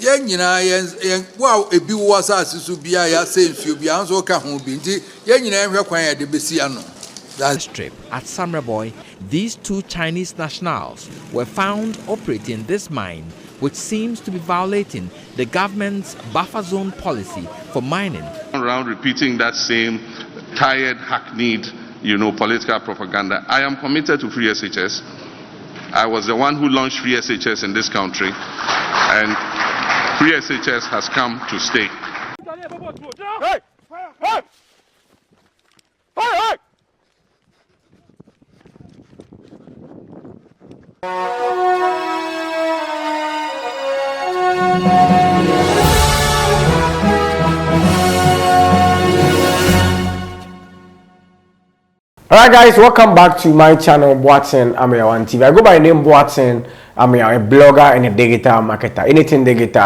yen nyina yen wow ebi wo sa asisu bia ya sensuo bia anso ka ho bi nti yen nyina hwe kwan ya de besi ano. That trip at Samreboy, these two Chinese nationals were found operating this mine, which seems to be violating the government's buffer zone policy for mining. Around repeating that same tired, hackneyed, political propaganda. I am committed to Free SHS. I was the one who launched Free SHS in this country, and Free SHS has come to stay. Hey! Hey! Hey! Hey! Alright guys, welcome back to my channel Boateng Ameyawan TV. I go by the name Boateng Ameyawan, a blogger and a digital marketer. Anything digital,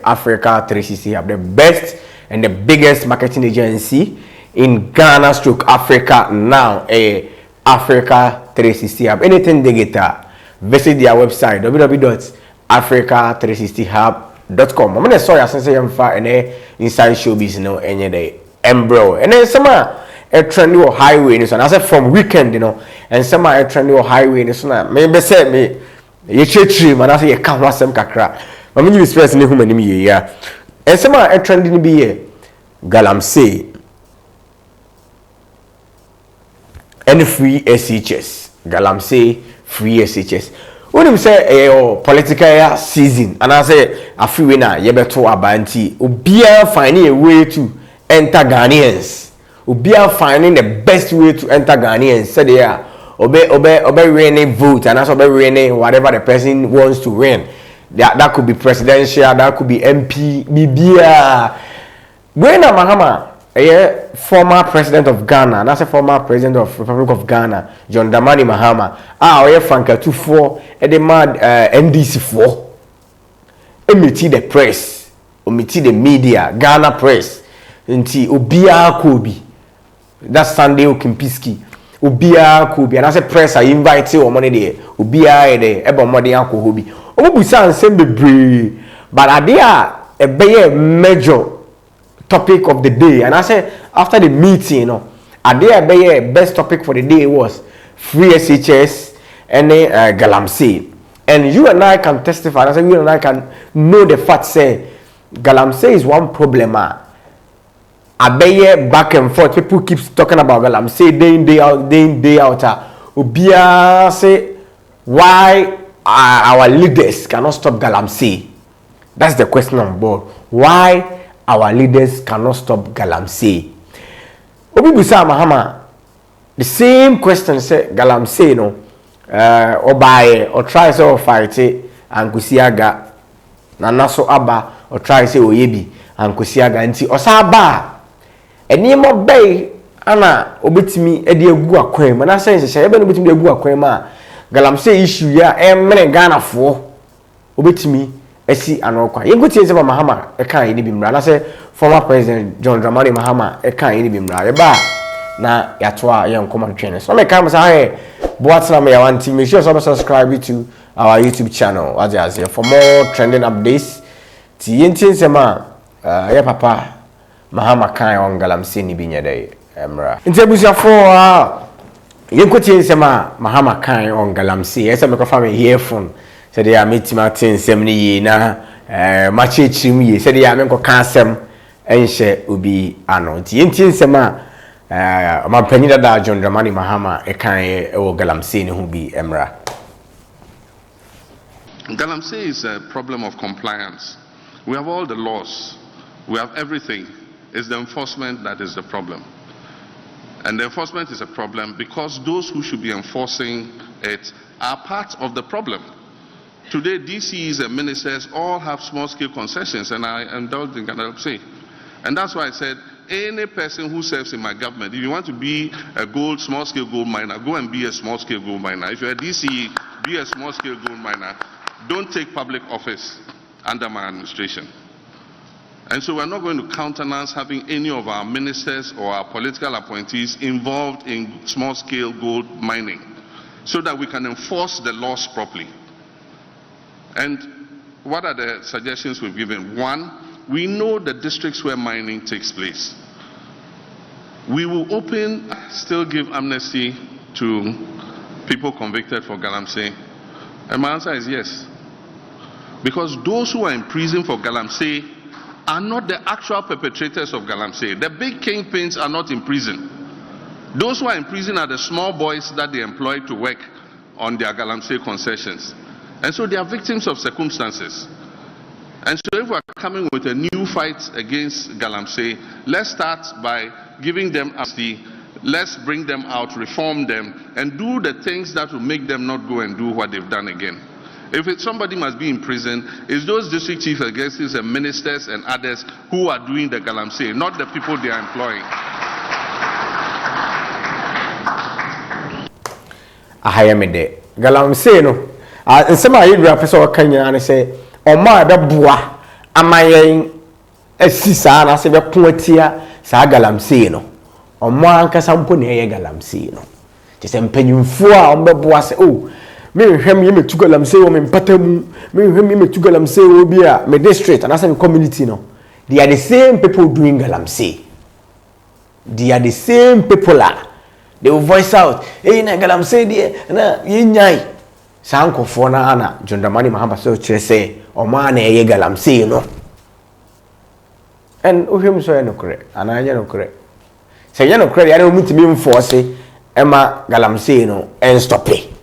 Africa 360 have the best and the biggest marketing agency in Ghana stroke Africa now. Africa 360 Hub. Anything digital, visit their website www.africa360hub.com. I'm gonna sorry I say I'm far and inside showbiz any day. Bro, and then some a trendy or highway in this one. I said from weekend, and some a trendy or highway in this one. Maybe say me, you tree man. I say you can't watch them kakra. But me express ni human me yeah. And some a trendy ni be Galamsey and Free SHS. Galamsey Free SHS. When you say political season, and I say a free winner, you better abanti. Ubia finding a way to enter Ghanaians. Ubia finding the best way to enter Ghanaians. So they are obey winning vote, and that's obey winning whatever the person wants to win. That could be presidential, that could be MP, BBA. When Mahama, former president of Ghana, that's a former president of Republic of Ghana, John Mahama. Franka 24, and the mad NDC 4. Omiti the press, omiti the media, Ghana press. Nti Obia Kobi. That's Sunday Okimpiski. Obia Kobi. And as a press, I invite you on money there. Obia there, eba money anko hobi. Obusa nsembe bre. But idea a major topic of the day, and I said after the meeting, the best topic for the day was Free SHS and Galamsey. And you and I can testify. I said you and I can know the fact. Say Galamsey is one problem. Back and forth. People keep talking about Galamsey day in day out, day in day out. Obia say why our leaders cannot stop Galamsey. That's the question on board. Why our leaders cannot stop Galamsey? Obibusa Mahama, the same question say Galamsey or buy or try so fight it and Kusiaga Nanaso Abba or try say Oyebi and Kusiaga and see Osaba. And near my bay Anna obitimi edi egu akwem na say say ebe no bitimi egu akwem a Galamsey issue ya mene Ghana fo obitimi esi anokwa ye gotie se Mahama e kan yi ni bimra na say former president John Mahama e kan yi ni bimra ye ba na yatoa ye nkoma twene so me kan say Boateng Ameyawan TV. Make sure you subscribe to our YouTube channel as for more trending updates ti yentin sema ye papa Mahama kan on Galamsey ni binya dey emra intebusia for yenkotie sema Mahama kan on Galamsey ese me kofa me earphone said they are meeting Martin semni na machi chim ye said they are me ko kan asem enhye obi ano nti yentin sema mampanyida da John Mahama e kan e Galamsey ni hu bi emra. Galamsey is a problem of compliance. We have all the laws, we have everything. It's the enforcement that is the problem. And the enforcement is a problem because those who should be enforcing it are part of the problem. Today, DCs and ministers all have small-scale concessions, and I indulge in Galamsey. And that's why I said, any person who serves in my government, if you want to be a small-scale gold miner, go and be a small-scale gold miner. If you're a DCE, be a small-scale gold miner. Don't take public office under my administration. And so we're not going to countenance having any of our ministers or our political appointees involved in small-scale gold mining so that we can enforce the laws properly. And what are the suggestions we've given? One, we know the districts where mining takes place. We will open, still give amnesty to people convicted for Galamsey. And my answer is yes. Because those who are in prison for Galamsey are not the actual perpetrators of Galamsey. The big kingpins are not in prison. Those who are in prison are the small boys that they employ to work on their Galamsey concessions. And so they are victims of circumstances. And so if we're coming with a new fight against Galamsey, let's start by giving them amnesty. Let's bring them out, reform them, and do the things that will make them not go and do what they've done again. If somebody must be in prison, it's those district chief executives and ministers and others who are doing the Galamsey, not the people they are employing. Ahayamede Galamsey no. Nsema ayedra pese o kanya na say oma be boa amayen asisa na se be poatia sa Galamsey no. Oma ankasa mpo na ye Galamsey no. Te se mpanyimfo a ombeboa se oh me hwem ye metu Galamsey wo me mpatamu me hwem ye metu Galamsey wo bia me district and asem community no. They are the same people doing Galamsey. They are the same people. They will voice out, hey, na Galamsey de na yinyai. Sanko fona ana John Mahama so say o man na ye Galamsey no. And uhim so no correct. Ana anya no correct. Say ya no correct, ya no mutimi enforce Emma Galamsey no and stop it.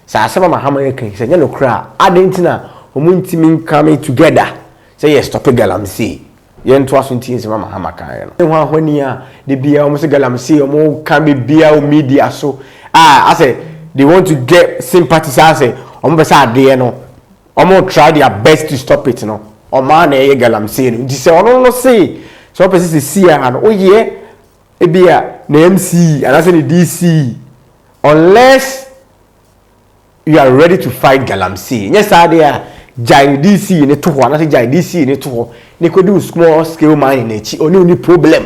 Sa asema Mahama ye say ya no correct. Adentina omuntimi coming together. Say yes stop Galamsey. Yen to asunti nsema Mahama kan no. Ho ahoni a de bia o mo se Galamsey o mo kan be bia o media so. I say they want to get sympathy say omo be say ade no. Omo try their best to stop it no. O man na ye Galamsey no. Di say ono no say so person say see an o ye e bia na MC and I say the DC unless you are ready to fight Galamsey. Yes ade Jai DC ne to ho na say Jai DC ne to ho ne ko do small scale mining na chi oni problem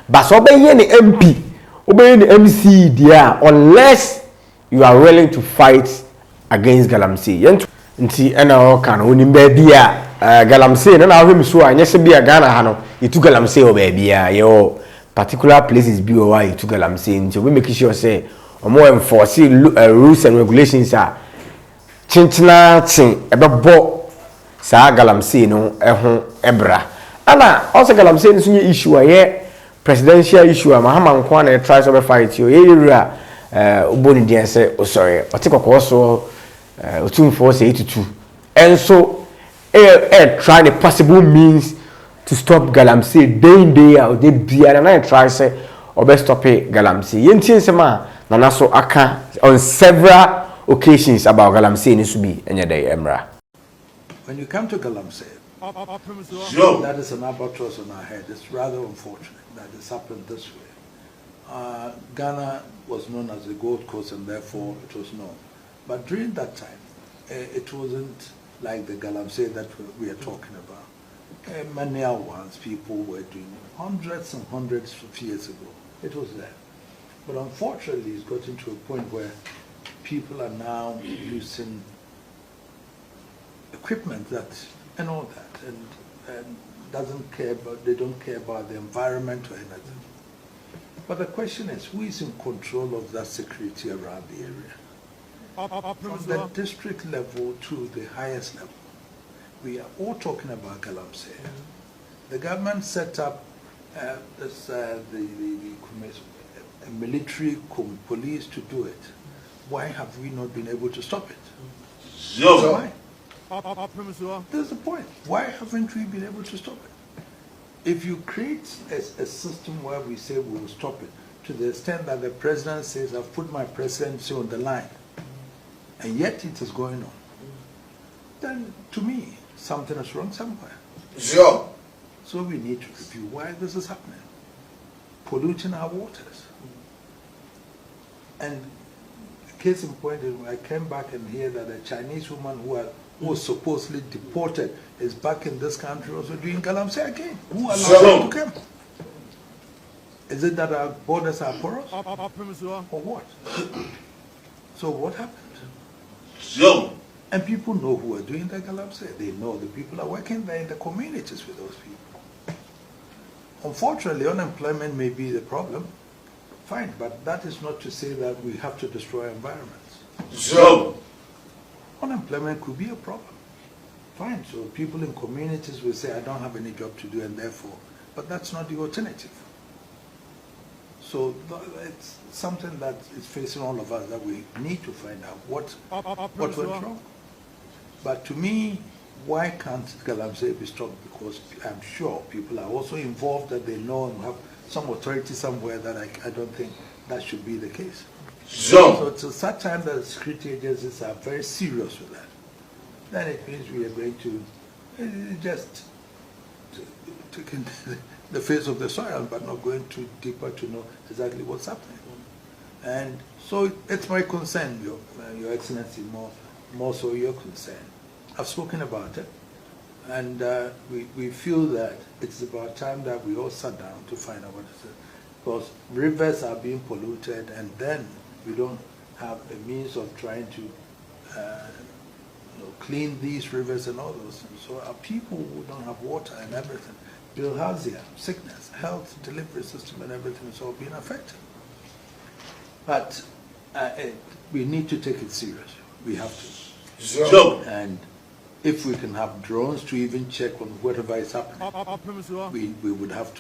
but so be ye ne MP obey ne MC dia unless you are willing to fight against Galamsey nti ena o kan oni ba bia Galamsey na hwem so anya se bia Ghana ha no itu Galamsey o ba bia yo particular places bi o wa itu Galamsey nti we make sure say omo enforce rules and regulations are chinchina chin ebebo sa Galamsey no eho ebra ana also Galamsey no sunye issue aye presidential issue Mahama nkwa na try to fight you area uboni dia say oh sorry otikoko so otumfo say tutu and so try the possible means to stop Galamsey day out they bia na try say obe stop Galamsey yentin sema na naso aka on several occasions about Galamsey needs to be any day emra. When you come to Galamsey, that is an albatross on our head. It's rather unfortunate that it's happened this way. Ghana was known as the Gold Coast and therefore it was known. But during that time, it wasn't like the Galamsey that we are talking about. Many ones people were doing hundreds and hundreds of years ago. It was there. But unfortunately, it's gotten to a point where people are now using equipment that and all that and doesn't care about, they don't care about the environment or anything. But the question is, who is in control of that security around the area? From the district level to the highest level. We are all talking about Galamsey. The government set up the military police to do it. Why have we not been able to stop it? So why? That's the point. Why haven't we been able to stop it? If you create a system where we say we will stop it, to the extent that the president says, I've put my presidency on the line, and yet it is going on, then to me, something is wrong somewhere. Sure. So we need to review why this is happening. Polluting our waters. And case in point, I came back and hear that a Chinese woman who was supposedly deported is back in this country also doing Galamsey again. Who allowed her to come? Is it that our borders are porous? Or what? So what happened? And people know who are doing the Galamsey. They know the people are working there in the communities with those people. Unfortunately, unemployment may be the problem. Fine, but that is not to say that we have to destroy environments. So, unemployment could be a problem. Fine, so people in communities will say, I don't have any job to do, and therefore, but that's not the alternative. So it's something that is facing all of us that we need to find out what went wrong. But to me, why can't Galamsey be stopped? Because I'm sure people are also involved, that they know and have some authority somewhere, that I don't think that should be the case. So it's such time that security agencies are very serious with that. Then it means we are going to just take in the face of the soil, but not going too deeper to know exactly what's happening. And so it's my concern, Your Excellency, more so your concern. I've spoken about it, and we feel that it's about time that we all sat down to find out what it is. Because rivers are being polluted, and then we don't have a means of trying to clean these rivers and all those things. So our people who don't have water and everything, bilharzia, sickness, health, delivery system and everything is all being affected. But we need to take it serious. We have to. So, and if we can have drones to even check on whatever is happening, we would have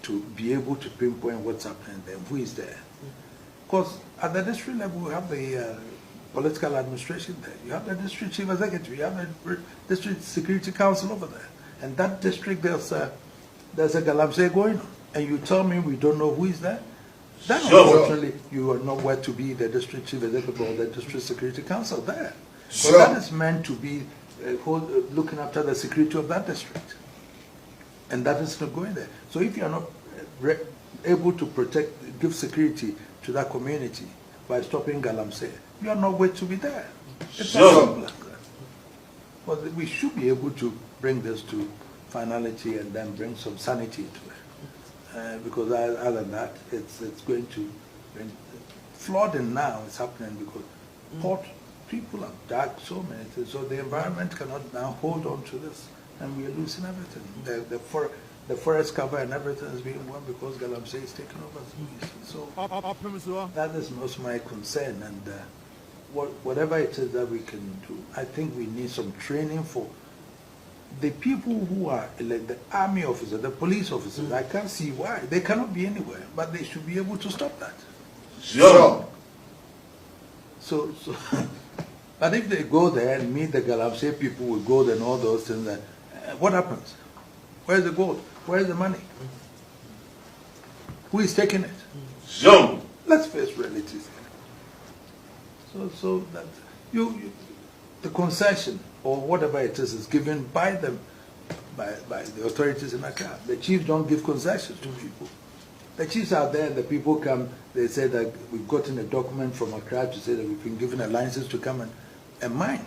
to be able to pinpoint what's happening there, who is there. Because at the district level, we have the political administration there. You have the district chief executive. You have the district security council over there. And that district, there's a Galamsey going on. And you tell me we don't know who is there? Then unfortunately, you are nowhere to be the district chief executive or the district security council there. So that is meant to be looking after the security of that district. And that is not going there. So if you are not able to protect, give security to that community by stopping Galamsey, you are not going to be there. It's not simple like that. But we should be able to bring this to finality and then bring some sanity to it. Because other than that, it's going to bring flooding now is happening because port people have dug so many things, so the environment cannot now hold on to this, and we are losing everything. The forest cover and everything is being won because Galamsey is taking over. So that is most my concern, and whatever it is that we can do, I think we need some training for the people who are like the army officers, the police officers. I can't see why. They cannot be anywhere, but they should be able to stop that. Sure. So but if they go there and meet the Galamsey people with gold and all those things, then what happens? Where's the gold? Where's the money? Who is taking it? Sure. Let's face realities. So that the concession or whatever it is given by them, by the authorities in Accra. The chiefs don't give concessions to people. The chiefs are there, the people come, they say that we've gotten a document from Accra to say that we've been given a license to come and mine.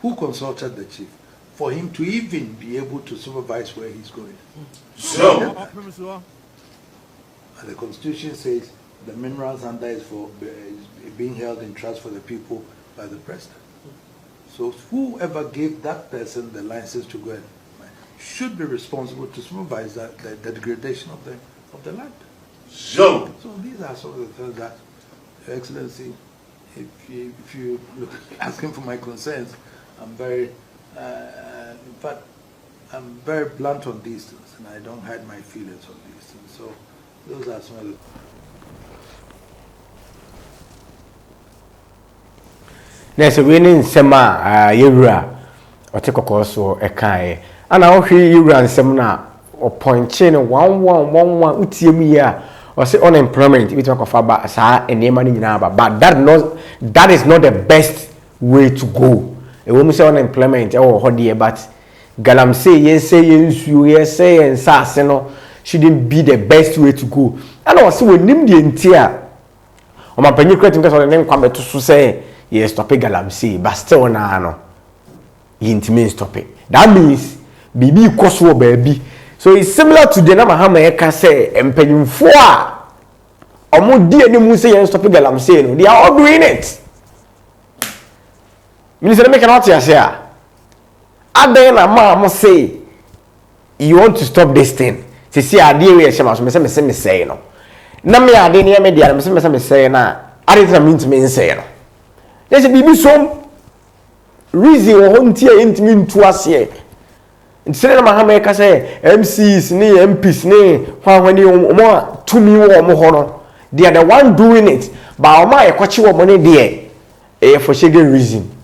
Who consulted the chief? For him to even be able to supervise where he's going. Sure. The Constitution says the minerals under is being held in trust for the people by the president. So whoever gave that person the license to go and mine should be responsible to supervise the degradation of the land. Sure. So these are some of the things that, Your Excellency, if you look asking for my concerns, I'm very, in fact, I'm very blunt on these things, and I don't hide my feelings on these things. So those are some of the. Next, we need some Yura or take a course or a kai. And I'll hear you run some now or point chain 1111 UTM or say unemployment. We talk about and name money number, but that is not the best way to go. A woman say unemployment or holiday, but Galamsey, yes, say, and Sasseno shouldn't be the best way to go. And also, we name the entire. On my penny creating because of the name come to say. Yes, stop it, Galamsey, but still no. Intimate stop it. That means baby koso baby. So it's similar to the Eei John Mahama say empenyin fo a omo di ani mu say stop it, Galamsey no. They are all doing it. Minister, make an here. Mama say you want to stop this thing. See, I deal with me say no. Na me ade ne me dia me say na. I didn't mean to me say no. There's a baby some reason or huntia intimate to us here. Instead of Mahama ka say MCs ni MPs ni when you more to me or more they are the one doing it. But my kwachi wo money there for shege reason.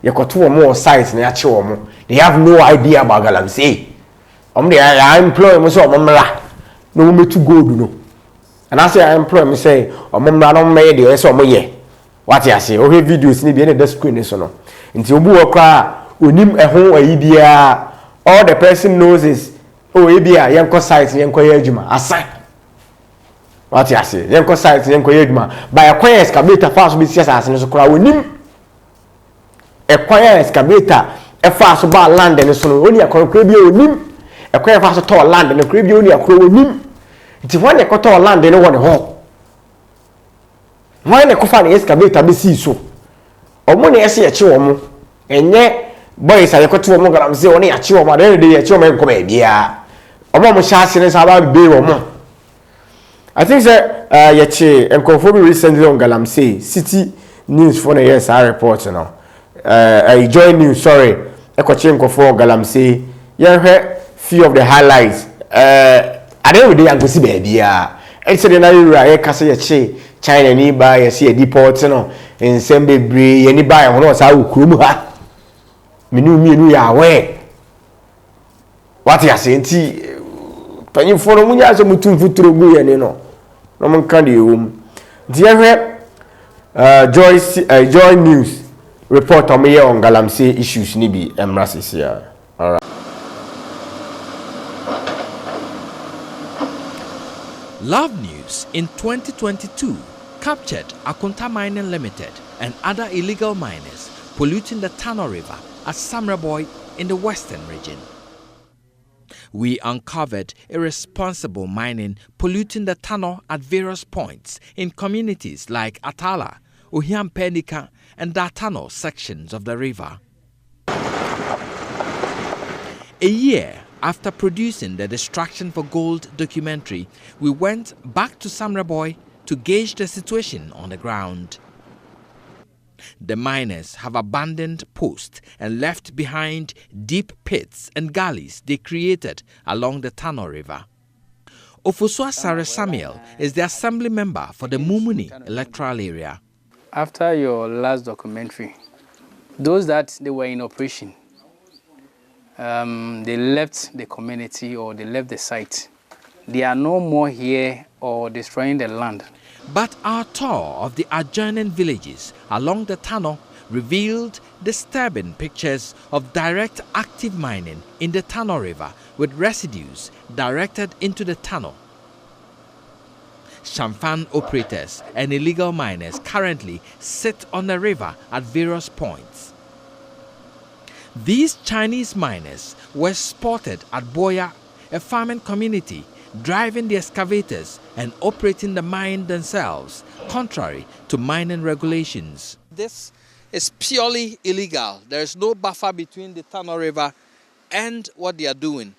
You got two or more sites na yachi wo. They have no idea about Galamsey. I employ me so omra. No me to go do no. And I say I employ me say omra no me dey so omoye. What you say? O he videos ni bi na the screen so no. Nti obu okra onim ehon ayi bia all the person knows is e bia yenko site yenko ye adwuma assign. What you say? Yenko site yenko ye adwuma. By a quiet excavator fast be see asase so kra onim. A quiet excavator e fast ba land and so no oni akora bi onim. A quiet fast to land and kra bi oni akora onim. Nti when e koto land no won ho. Why na kofa na excavator be see so. Omo na ese ye che omo. Enye boys are yekoto omo Galamsey oni ya che omo dey ye che omo enko ba bia. Omo mo sha ase ne sa ba be omo. I think say ye che enkofo bi recently on Galamsey City News for the yes report now. Eei John News sorry. Ekoche enkofo Galamsey. Ye hwe few of the highlights. I don't really go see baby. It's the na you kase ye che China ni ba ye see deport no in sembe bre ye ni ba ye hono sa ukuru ha. Minu ya we. What you say nti panyi foro munya so mutum futuro gu ye ni no. No man kan de home. Nti ye hwe Joy News report on me on Galamsey issues ni bi emrasis ya. Alright. Love News in 2022 captured Akunta Mining Limited and other illegal miners polluting the Tano River at Samreboy in the western region. We uncovered irresponsible mining polluting the Tano at various points in communities like Atala, Uhiampenika, and Datano sections of the river. A year after producing the Distraction for Gold documentary, we went back to Samreboy to gauge the situation on the ground. The miners have abandoned posts and left behind deep pits and gullies they created along the Tano River. Ofosua Sare Samuel is the assembly member for the Mumuni electoral area. After your last documentary, those that they were in operation, they left the community or they left the site. They are no more here or destroying the land. But our tour of the adjoining villages along the Tano revealed disturbing pictures of direct active mining in the Tano River with residues directed into the Tano. Shamfan operators and illegal miners currently sit on the river at various points. These Chinese miners were spotted at Boya, a farming community, driving the excavators and operating the mine themselves, contrary to mining regulations. This is purely illegal. There is no buffer between the Tano River and what they are doing.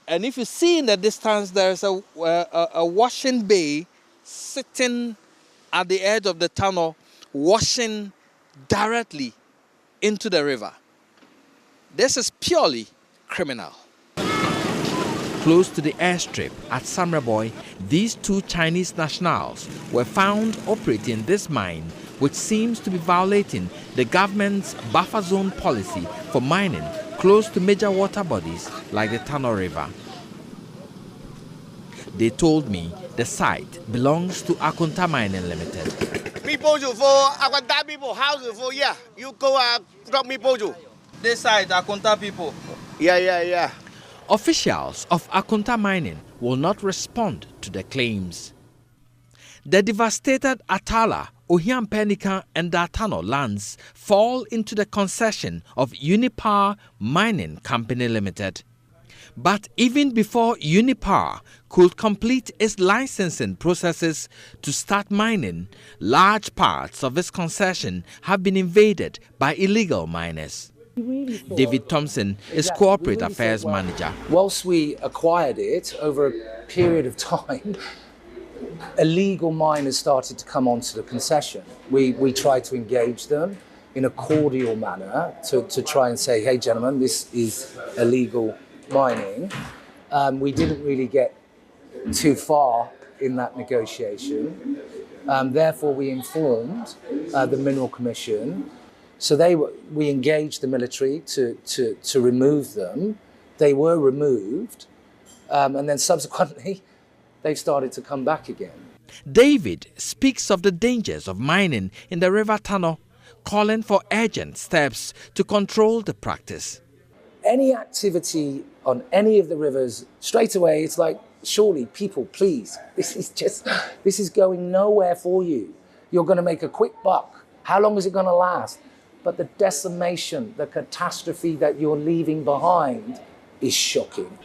And if you see in the distance, there is a washing bay sitting at the edge of the tunnel, washing directly into the river. This is purely criminal. Close to the airstrip at Samreboy, these two Chinese nationals were found operating this mine, which seems to be violating the government's buffer zone policy for mining close to major water bodies like the Tano River. They told me the site belongs to Akunta Mining Limited. People for Akunta people houses for you go drop me pojo. This side Akunta people. Yeah. Officials of Akunta Mining will not respond to the claims. The devastated Atala, Uhiampenika and Datano lands fall into the concession of Unipower Mining Company Limited. But even before Unipower could complete its licensing processes to start mining, large parts of its concession have been invaded by illegal miners. David Thompson is Corporate Affairs Manager. Whilst we acquired it over a period of time, illegal miners started to come onto the concession. We tried to engage them in a cordial manner to try and say, hey gentlemen, this is illegal mining. We didn't really get too far in that negotiation. Therefore, we informed the Mineral Commission. So we engaged the military to remove them. They were removed, and then subsequently, they started to come back again. David speaks of the dangers of mining in the river tunnel, calling for urgent steps to control the practice. Any activity on any of the rivers, straight away, it's like, surely, people, please, this is going nowhere for you. You're going to make a quick buck. How long is it going to last? But the decimation, the catastrophe that you're leaving behind is shocking.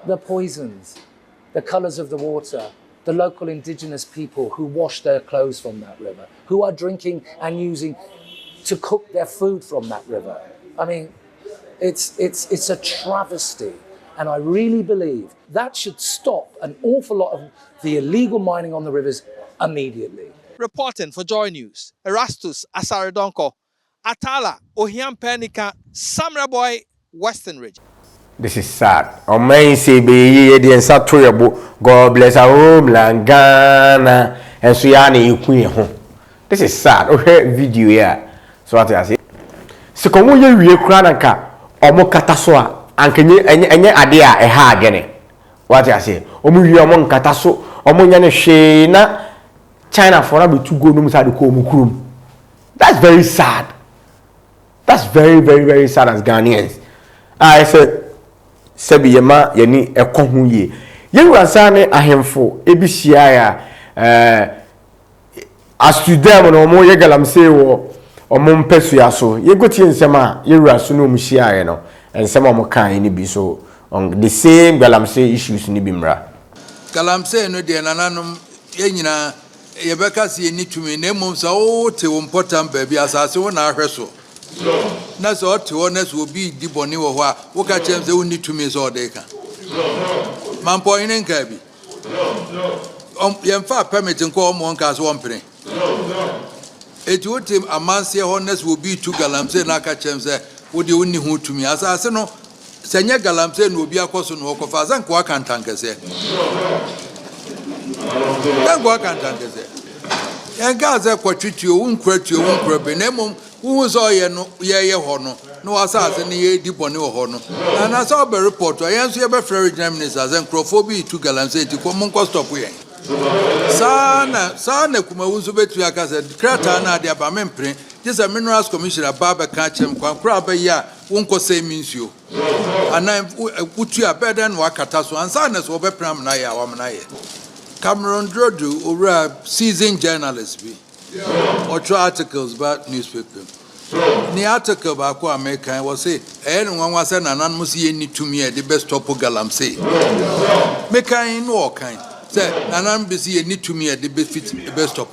The poisons, the colors of the water, the local indigenous people who wash their clothes from that river, who are drinking and using to cook their food from that river. I mean, it's a travesty. And I really believe that should stop an awful lot of the illegal mining on the rivers immediately. Reporting for Joy News, Erastus Asaredonko, Atala, Ohiam Pernica, Samra Boy, Western Region. This is sad. God bless our homeland, Ghana, and Suyani. This is sad. Okay, video here. So what I say. So come on, you cranaka, omo katasoa, ankenye enye adea eha agene. What I say. Omo wi omo kataso, omo nyane she na China for na to go no musadu ko omukurum. That's very sad. That's very, very, very sad as Ghanaians. I said, Sebi yema yeni ekohu ye. Yewu asane ahemfo ebisia ya astudem no mo ye Galamsey wo omo mpesu ya so. Ye goti nsema yewu aso no muhia ye no. Nsema omo kan ni bi so on the same Galamsey issues ni bi mra. Galamsey no de nananom ye nyina ye beka se ye ni tumi na mom sa o te wo important ba bi asase wo na ahweso. Na so to honest will be di boni wo ho a wo ka chem se woni tumi so de ka man point nka bi yemfa permit nko omo nka so wompene eti wo tem amanse honest will be to Galamsey na ka chem se wo de woni ho tumi asase no senye Galamsey no obi akoso no okofa zan ko aka ntankese dan ko aka ntankese enga ze kwatwitio wunkratio be na mom who so ye no ye ho no no asase ne ye di bone ho no na so be report ayen so ye be free regional minister as encrophobia to Galamsey ti ko mon ko stop ye sana kuma wuzo betu akase krata na de aba mempre just minerals commissioner baba ka chem kwankura ba ya wonko say minsuo ana utu abeda no akata so ansana so be pram na ya wam na ye Cameron Drodu ora seasoned journalist be or two articles about newspaper. The article about American was say, anyone was an anonymous ye need to me the best top of Galamsey. Make I no kind. Say, anonymous ye need to me the best top.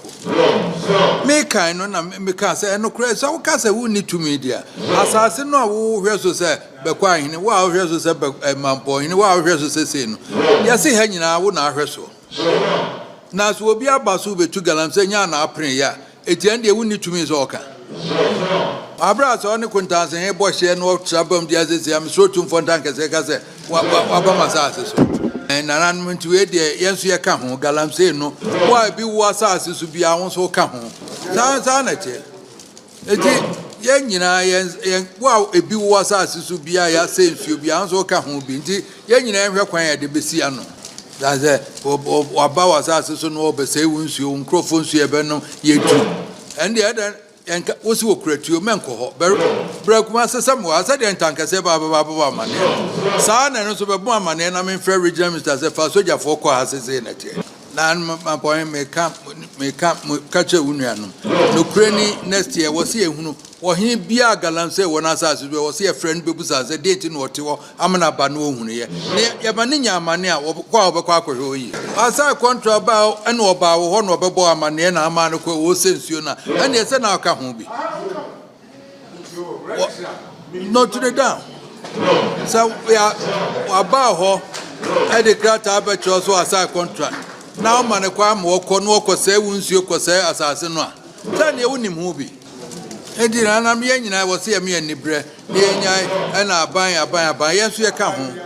Make I no make us say, no crazy. So, case who need to media. As I say, no, who hears to say, Bequine, wow, hears to say, Mampo, in wow, hears to say, yes, see, hanging I would not wrestle. Na so obi abaso be tu Galamsey nya na apren ya etian de woni tumi zo ka abra so ne kuntanse he bo hye no trabam dia sese am so tum fontan kase kase wa ba masase so na nan muntu we de yenso ye ka ho Galamsey no wa bi wo asase so bia won so ka ho sa na che eti ye nyina ye wa ebi wo asase so bia ya sensuo bia won so ka ho bi nti ye nyina hwe kwan ya de besi ano. That's it. About us, so no, but say, once you microphones, you ever know, you do. And the other, and was who create you, Manco, broke master somewhere. I said, and tank, I said, Baba, money. Son, and also a man, and I'm in Free Regional as a first soldier for has in it. Nan, my point may come me catch a union. No cranny next year was here who or he be a Galamsey when I was here friend Bubus as a dating or two. I'm an abano here. Yabaninya mania or Quaco. As I contra about and about one of a boy manana Manaco was since you know, and yes, and I'll come home. Not to the down. So we are about her. I declare to have a choice or a contract. Now, Manaquam walk on walk or say, wounds you could say, assassin. Tell you, wouldn't movie. And I'm young, I was here, me and Nibre, and I buy, yes, we come home.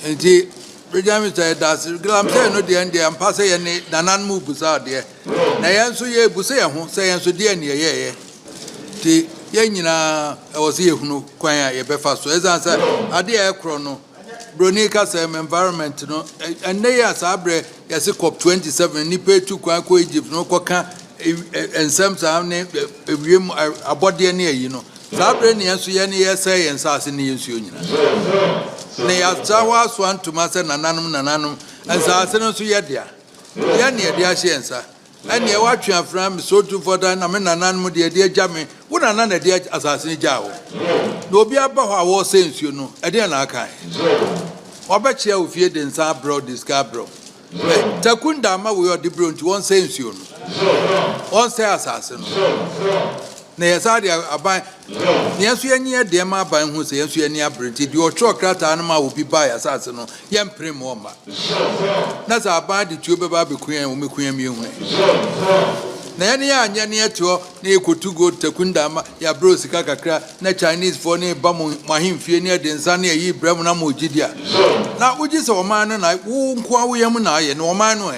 And the Regiment said, that's Galamsey, no, dear, and I'm passing the non move out there. I answer ye, Busea, say, answer dear, yeah. The young, I was here, who know, quite a befasso, as I said, I dear chrono. Bronica same environment no and they are sabre yes cop 27 ni pay to kwa Egypt no kwaka ensem sa ne ewiem abode ne yi no sabre ne enso ye ne yesay ensase ne yensuo nyina ne ya tawa so antuma se nananom ensase no so ye dia ye ne ye dia hye ensa and ye watwe afram so to for that na me nananom de dia jame wo nanan na dia asase ne jawo no obi aba ho awo sensuo no e dia na aka Obachia will fear the Sabro, the Scabro. Takunda ma we are the brunt, one sense you. One say assassin. Neasadia abai. Yes, we are near Dema by who says you are near British. Your chocolate animal will be by assassin. Yam primoma. That's our body tube about the queen whom we queen you. Nania near to near Kutugo, Takundama, ya bros kakakra, na Chinese for near Bamu, Mahim, Fienia, Denzania, ye Bremonamo Jidia. Now, which is our man and I won't quite Yamuna and Omano.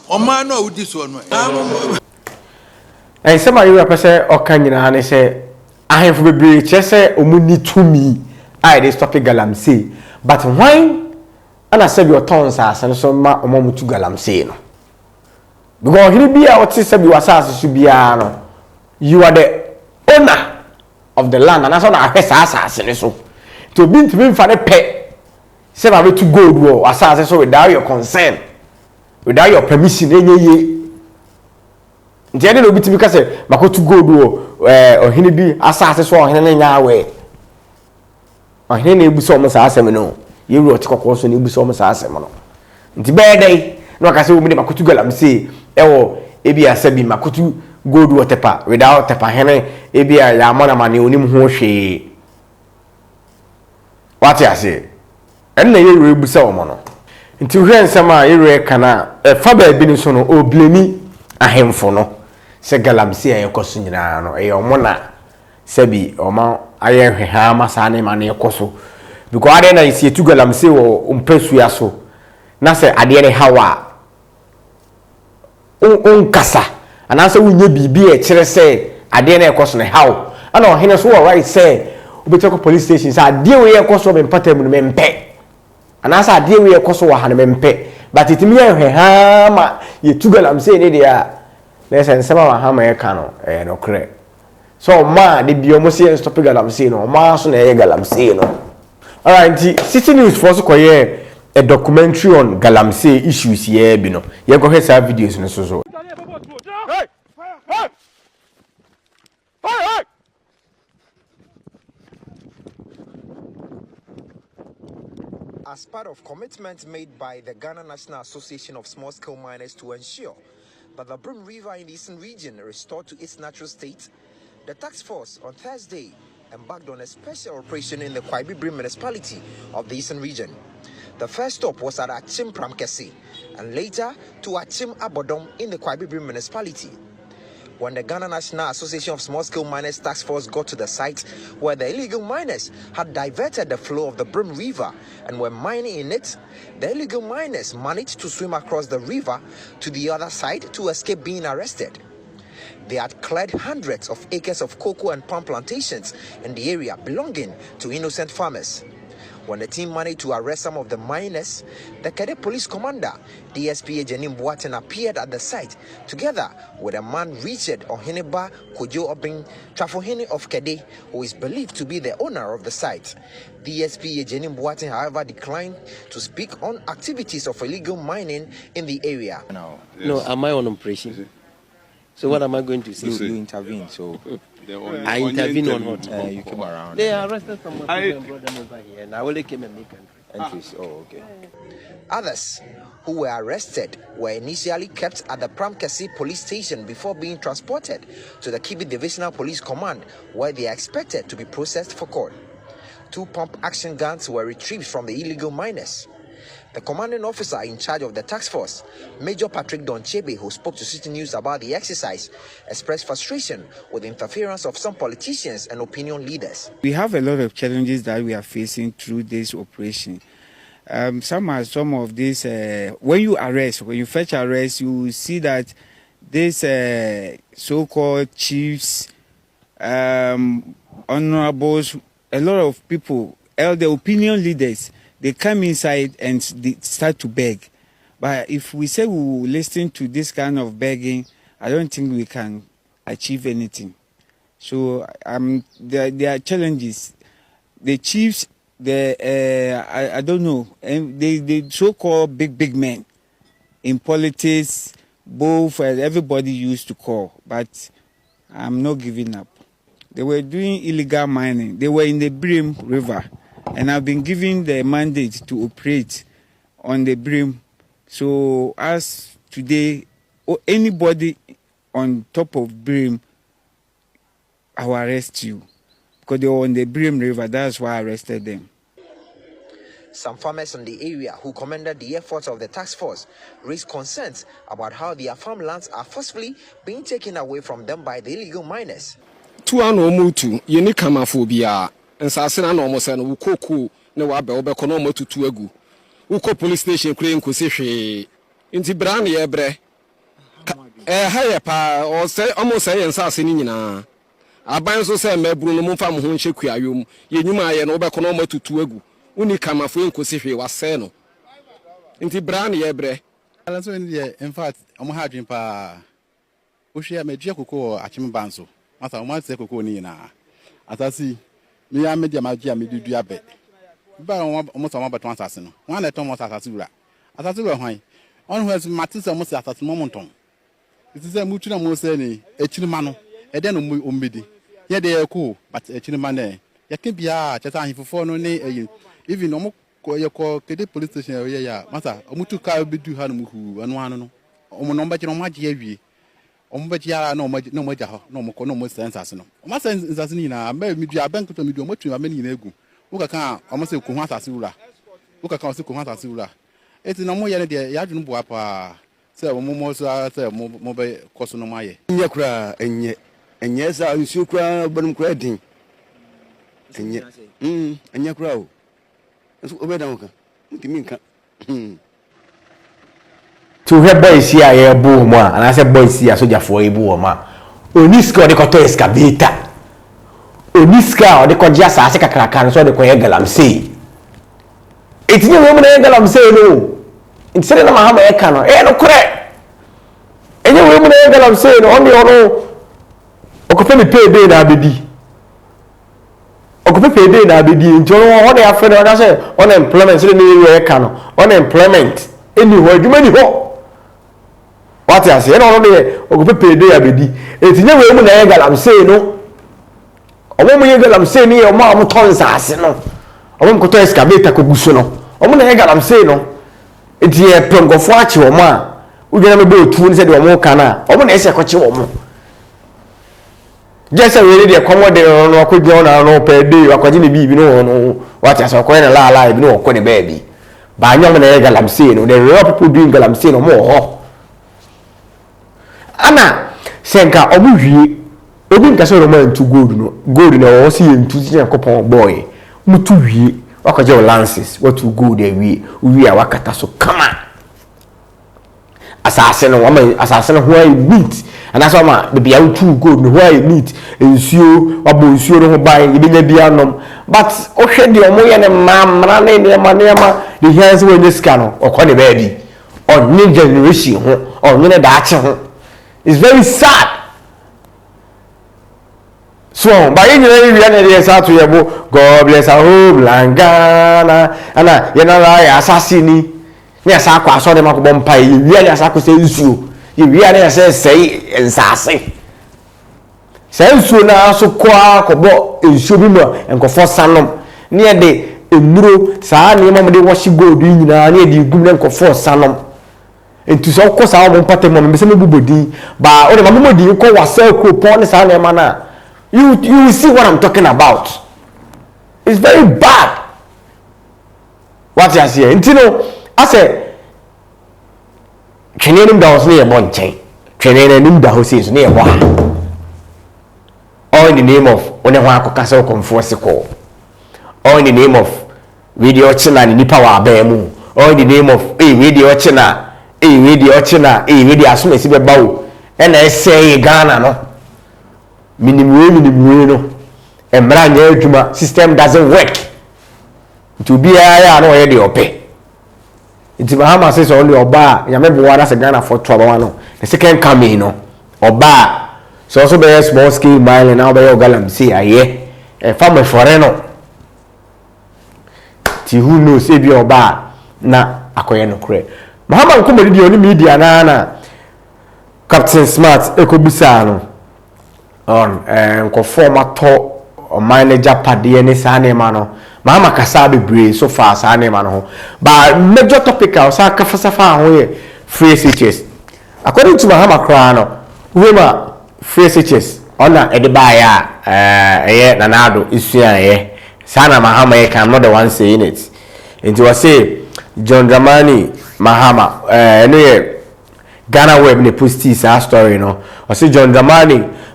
Omano with this one. And somebody represent or can you and say, I have to be just say, Omuni to me. I did stop Galamsey. But why? And I said your tones are and so much to Galamsey. Because he be out to say you are the owner of the land, and that's what I assassin. So to be for the pet, say I to go to assassin so without your consent, without your permission, any. The other will be because Mako to go to or he be assassin so on any way. Or he need be so much as no. You wrote also need be so much as the bad day, no, I say we Mako to Galamsey. Ewo ebi asabi makutu gold water without tepa hene ebi ya mana mane onim ho hwe what ya say en na yere busa wo no nti hwe nsem a yere kana fa ba bi ni so no oblemi ahemfo no se Galamsey ayekoso nyina no e omo na sabi oma aye hwe ha masa ne mane yekoso because ade na isi tu Galamsey wo umpesu ya so na se ade ne hawa kasa anase wunye bibi e kire se ade na ekoso ne how ana ohene so right say obeteko police station say ade we ekoso be mpatam no mempe anase ade we ekoso wa ha no mempe but itimi ye ha ma ye tu Galamsey ne dia na se nsema wa ha ma ye ka no no kre so ma de bi omo se stop Galamsey no ma so na ye Galamsey no alright city news for so koye a documentary on Galamsey issues here bi no ye go hear some videos no so hey hey hey as part of commitments made by the Ghana National Association of Small-Scale Miners to ensure that the Brim River in the Eastern region restored to its natural state, the task force on Thursday embarked on a special operation in the Kwaibi Brim municipality of the Eastern region. The first stop was at Achim Pramkesi and later to Achim Abodom in the Kwaibi Brim municipality. When the Ghana National Association of Small-Scale Miners Task Force got to the site where the illegal miners had diverted the flow of the Brim River and were mining in it, the illegal miners managed to swim across the river to the other side to escape being arrested. They had cleared hundreds of acres of cocoa and palm plantations in the area belonging to innocent farmers. When the team managed to arrest some of the miners, the Kede police commander, DSP Eei John Mahama, appeared at the site together with a man Richard Oheneba Kojo Obin Trafohene of Kede, who is believed to be the owner of the site. DSP Eei John Mahama, however, declined to speak on activities of illegal mining in the area. No, am I on operation? So what am I going to say? You intervene, so I intervene on what? You came around. They arrested someone and brought them over here, and I only came and make entries. Oh, okay. Others who were arrested were initially kept at the Pramkesi police station before being transported to the Kibi Divisional Police Command, where they are expected to be processed for court. 2 pump action guns were retrieved from the illegal miners. The commanding officer in charge of the task force, Major Patrick Donchebe, who spoke to City News about the exercise, expressed frustration with the interference of some politicians and opinion leaders. We have a lot of challenges that we are facing through this operation. Some of these, when you fetch arrest, you see that these so-called chiefs, honorables, a lot of people, the opinion leaders, they come inside and they start to beg. But if we say we will listen to this kind of begging, I don't think we can achieve anything. So there are challenges. The chiefs, I don't know, they so-called big men in politics, both everybody used to call, but I'm not giving up. They were doing illegal mining. They were in the Brim River. And I've been given the mandate to operate on the Brim. So as today, anybody on top of Brim, I will arrest you. Because they were on the Brim River, that's why I arrested them. Some farmers in the area who commended the efforts of the task force raised concerns about how their farmlands are forcefully being taken away from them by the illegal miners. And Sassana almost and Wukoku, no Wabel, Beconomo to Tuagu. Wuko police station, Crane Cosishi. In Tibrani, Ebre. A higher pa, or say almost say and Sassinina. I buy so say, Bruno Mufam Hunchequium, Yenuma and Obeconomo to Tuagu. Unicama for Cosishi was Seno. In Tibrani, Ebre. In fact, I'm having pa Ushia Mejiako, Achimbanso. Mata Matseko Nina. As I see. Me am media magia me do abe ba almost one but one assassin one let almost assassin hwan on who has matters almost assassin momentum it is a mutu na mo say ni echirima no e de no ommedi ye de ko but echirima na ye can bia cheta ahifofo no ne even omo ye ko Kede police station ye ya masa omutu ka bedu ha no muhu anu no omo no mba kire omo age awie Ombajiara no Maja, no Moko, no more sense as no. My sense is as Nina, maybe a bank to medium, what you are many in Egu. Uka almost a Kumata Sula. Uka can't Kumata Sula. It's no more yet, Yadun Buapa, say, Momosa, say, Mobile Cosonomaye. Yakra, and yes, I will sucra, but I'm credit. And yet, and Yakra. That's what to hear boys here a boom, and I said boys here soldier for a boom. Oniska or the Coto excavator. Oniska or the Conjas Asaka Krakan, so the Galamsey. It's no woman Galamsey, no. Instead of Mahama Ekano, no correct. Any woman Galamsey, only no. Occupy me pay day na bedi. Occupy pay day na bedi. Enjoy all the affair on us unemployment, so the new Ekano, unemployment. Anywhere, you many ho. What I say, no, occupy pay day a bedi. It's no woman Galamsey, no. A woman Galamsey near your mom tons as no. A woman could excavate a cogusono. A woman Galamsey, no. It's a plum of watch your ma. We get a boat to say your more cana. A woman is a coach. Just a really accommodate on a quick on no per day or continue be no what I saw quite a la live no quite a baby. By young Galamsey, no, there are people doing Galamsey no more. Anna, Senka, Obin Castle to good no, see him to see a couple boy. Mutu, Wakajo Lances, what to go there we are Wakata so come on. assassin woman assassin who I meet and that's why the be too good who I meet nsuo wabo nsuo no ho ban ibenya bia nom but ohwe de omo ye ne mamra na nema the hands when this can okọ ne baby on new generation ho on ne daache ho it's very sad so by any way we are to yebo God bless our home Langana ana ye na la assassin ni asa kwa so de makobo mpa yi wi ani asa ko se nsuo yi wi ani asa sei ensase se nsuo na so kwa kobo nsuo bi mo enkofo sanom ni e de emuro saa ni mo de washi gold yi nyina ni e de gum na enkofo sanom entu so ko saa mo mpate mo me se me bubodi ba o de ma bubodi ko wasa ko pon saa na ma na you will see what I'm talking about. It's very bad. What you say? Intino, I say, training da was near one chain. Training da was near one. All in the name of Onewako Castle Conforsico. All in the name of Radio China and Nipawa Bemu. All in the name of Radio China, Radio China, Radio Asumesibe Bow. And I say Ghana, no. Minimum no. And brand new system doesn't work. To be a no already pay. It's Mahama says only Oba. You remember one as a Ghana for trouble. The second coming, no Oba. So also be a small scale mile and now by your Galamsey, aye. A farmer foreigner. Who knows if you're Oba na akoyeno kre. Mahama come the only media na Captain Smart Ekobisano on former to or manager padie ne sane ma no Mahama kasa bebre so far sane ma no but major topic I was kafasa fa ho ye free SHS according to Mahama kra no wema free SHS ona ediba ya nanado isua ye sana Mahama ye can not the one saying it and was say John Mahama no Ghana web ne posti sa story no or say John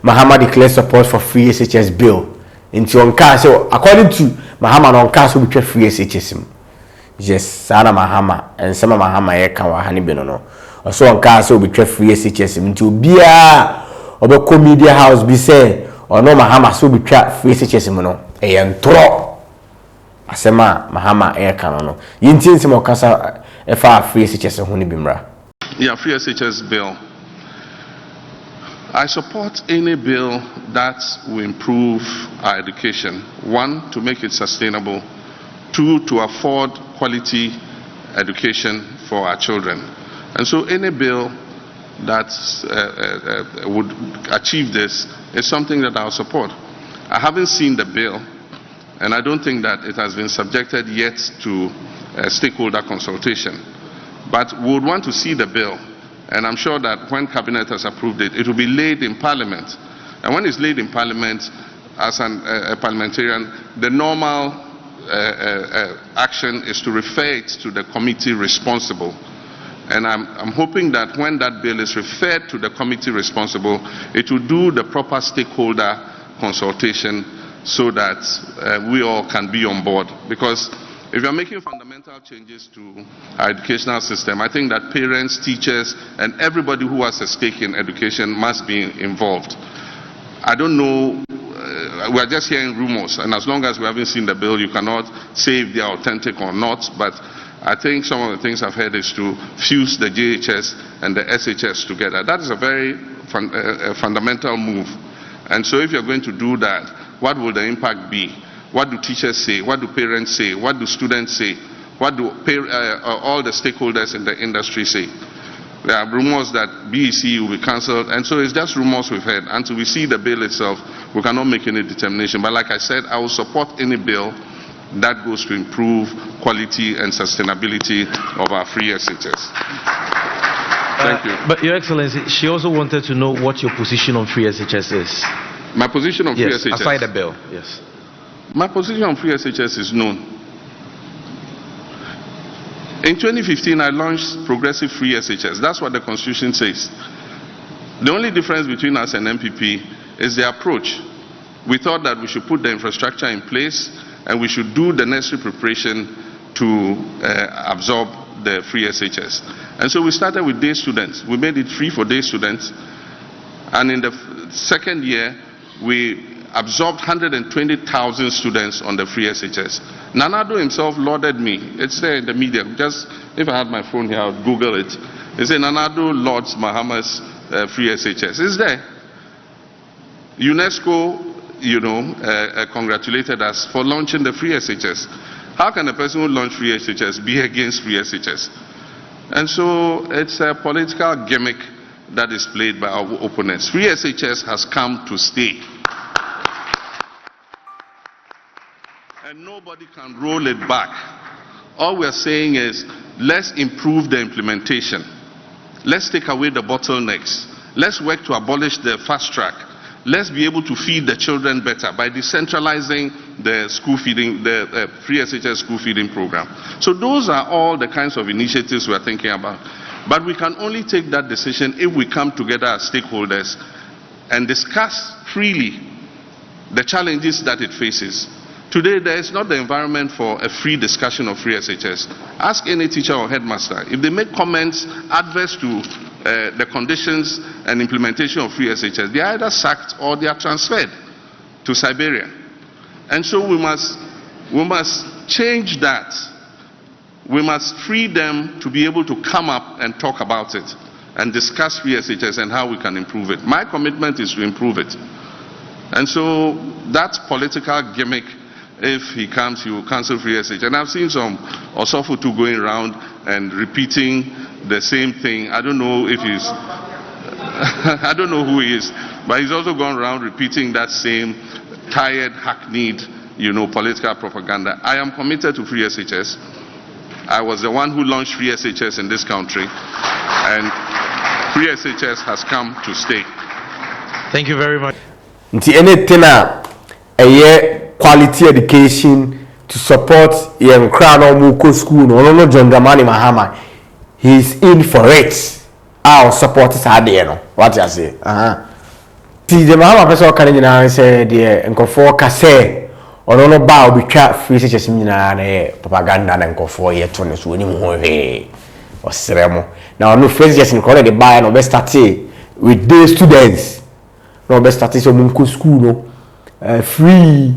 Mahama declares support for free SHS bill into on car so according to Mahama on car so be free SHS yes sana Mahama and some Mahama ye kan wa hani bi no so on car so be free SHS into bia obeko media house be say or no Mahama so be free SHS no e entro asema Mahama e kan no yintin se mo kasa e fa free SHS ho ni bimra yeah free SHS bill. I support any bill that will improve our education. 1, to make it sustainable. 2, to afford quality education for our children. And so any bill that would achieve this is something that I'll support. I haven't seen the bill, and I don't think that it has been subjected yet to stakeholder consultation. But we would want to see the bill. And I'm sure that when Cabinet has approved it, it will be laid in Parliament. And when it's laid in Parliament, as a parliamentarian, the normal action is to refer it to the committee responsible. And I'm hoping that when that bill is referred to the committee responsible, it will do the proper stakeholder consultation so that we all can be on board. Because if you are making fundamental changes to our educational system, I think that parents, teachers, and everybody who has a stake in education must be involved. I don't know, we are just hearing rumors, and as long as we haven't seen the bill, you cannot say if they are authentic or not, but I think some of the things I've heard is to fuse the JHS and the SHS together. That is a very fundamental move. And so if you're going to do that, what will the impact be? What do teachers say? What do parents say? What do students say? What do all the stakeholders in the industry say? There are rumors that BEC will be cancelled, and so it's just rumors we've heard. Until we see the bill itself, we cannot make any determination. But like I said, I will support any bill that goes to improve quality and sustainability of our free SHS. Thank you. But Your Excellency, she also wanted to know what your position on free SHS is. My position on free SHS? Aside the bill, yes. My position on free SHS is known. In 2015, I launched Progressive Free SHS. That's what the Constitution says. The only difference between us and MPP is the approach. We thought that we should put the infrastructure in place and we should do the necessary preparation to absorb the free SHS. And so we started with day students. We made it free for day students. And in the second year, we absorbed 120,000 students on the free SHS. Nanado himself lauded me. It's there in the media. Just, if I had my phone here, I would Google it. He said, Nanado lauds Mahama's free SHS. It's there. UNESCO, congratulated us for launching the free SHS. How can a person who launched free SHS be against free SHS? And so it's a political gimmick that is played by our opponents. Free SHS has come to stay. And nobody can roll it back. All we're saying is, let's improve the implementation. Let's take away the bottlenecks. Let's work to abolish the fast track. Let's be able to feed the children better by decentralizing the school feeding, the free SHS school feeding program. So those are all the kinds of initiatives we're thinking about. But we can only take that decision if we come together as stakeholders and discuss freely the challenges that it faces. Today, there is not the environment for a free discussion of free SHS. Ask any teacher or headmaster. If they make comments adverse to the conditions and implementation of free SHS, they are either sacked or they are transferred to Siberia. And so we must change that. We must free them to be able to come up and talk about it and discuss free SHS and how we can improve it. My commitment is to improve it. And so that political gimmick, if he comes, he will cancel free SHS. And I've seen some Osofutu going around and repeating the same thing. I don't know if he's, I don't know who he is, but he's also gone around repeating that same tired, hackneyed, political propaganda. I am committed to free SHS. I was the one who launched free SHS in this country, and free SHS has come to stay. Thank you very much. Anything quality education to support young crowd or Muko school, no John Mahama. He's in for it. Our supporters are there. What you say? The Mahama person can say the Uncle for Casse or no bow be trap free SHS propaganda and go for year 20 so anymore. Or Seremo. Now, no free SHS in college, the buy no best start with day students. No best start so Muko school, no free.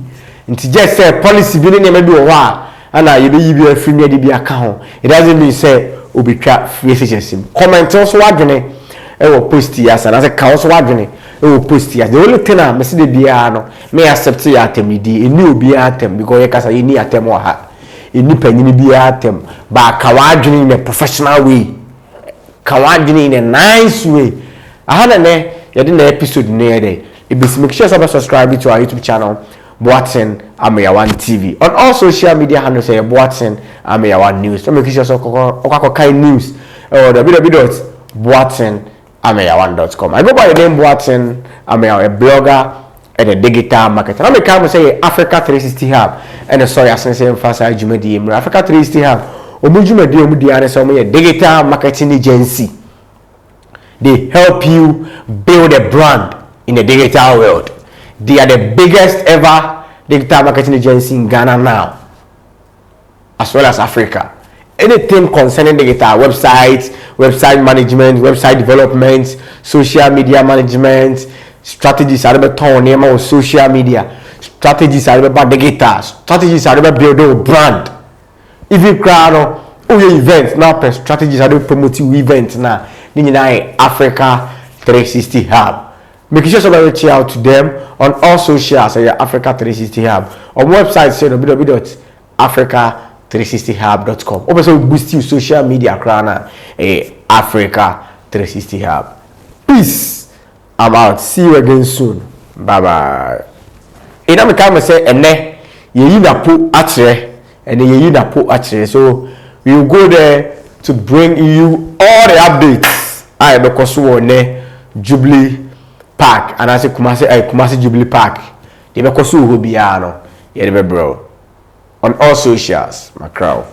It's just say policy be maybe a while and you be a free media account. It doesn't mean say obi twa free SHS. Comment also adwene e wo post yes and as a council adwene e wo post yes. The only thing I me say the bia no me accept ya atemidi eni obi atem because you kasa eni atem wa ha. Eni panyini bia atem ba ka wadwene in a professional way. Ka wadwene in a nice way. Aha na you did the episode near there. Make sure you subscribe to our YouTube channel, Boateng Ameyawan TV. On all social media handles, Boateng Ameyawan News. So make sure you subscribe news or www.boatengameyawan.com. I go by the name Boateng Ameyawan, a blogger and a digital marketer. I come and say Africa 360 Hub. And sorry, I say emphasize Jumedi. Africa 360 Hub. Omujumedi Omudiane so a digital marketing agency. They help you build a brand in the digital world. They are the biggest ever digital marketing agency in Ghana now, as well as Africa. Anything concerning digital websites, website management, website development, social media management, strategies are about name on social media, strategies are about digital, strategies are about building a brand. If you crowd events now, strategies are about promoting events now. Africa 360 Hub. Make sure you reach out to them on all socials at Africa 360 Hub. On website www.africa360hub.com. Also boost you social media crana Africa 360 Hub. Peace. I'm out. See you again soon. Bye bye. And I'm come say ene ye na po atre and ye na po atre. So we will go there to bring you all the updates. I because one Jubilee Park and I say Kumasi Jubilee Park. They because who be no. Yeah, bro. On all socials, my crowd.